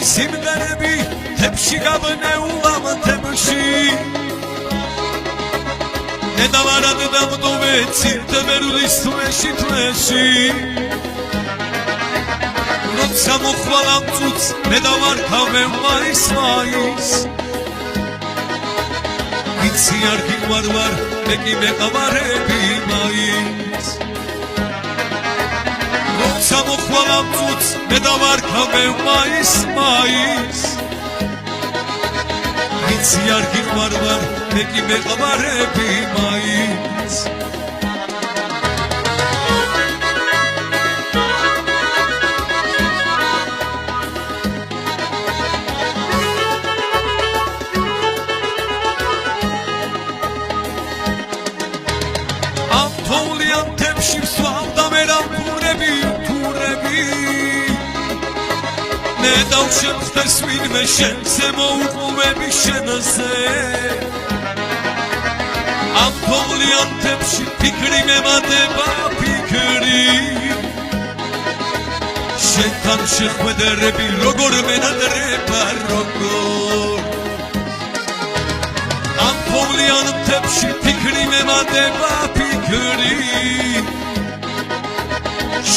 სიმღერები თებში გაბნეულამ თებში ნედავარად დამტოვე ცირთებერულის თვეში როცა მოხვალ ამ წუთს ნედავართავე მაის იცი არ გიყვარვარ მე კი მეყავარები მაის როცა მოხვალ ამ წუთს ნედავართავე მაის იცი არ გიყვარვარ მე კი მეყავარები მაის დავშევხდეს ვინმე შენზე მოუყურები შენზე ამ თოვლიან თებში ფიქრი მემატება ფიქრი შენთან შეხვედრები როგორ მენადრება როგორ ამ თოვლიან თებში ფიქრი მემატება ფიქრი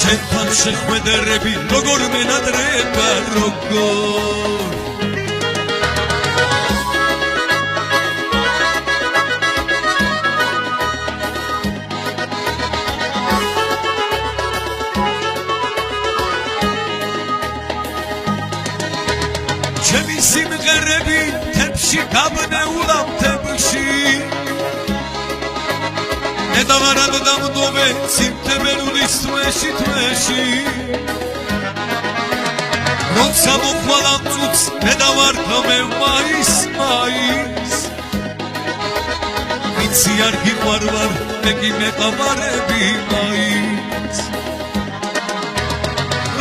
შენთან შეხვედრები როგორ მენადრება როგორ ჩემი სიმღერები თებში გაბნეულამ თებში ნედავარად დამტოვე ცირთებერულის თვეში როცა მოხვალ ამ წუთს ნედავართავე მაის იცი არ გიყვარვარ მე კი მეყავარები მაის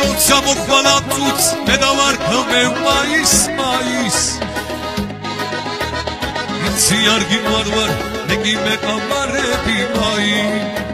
როცა მოხვალ ამ წუთს ნედავართავე მაის იცი არ გიყვარვარ მე კი მეყავარები მაის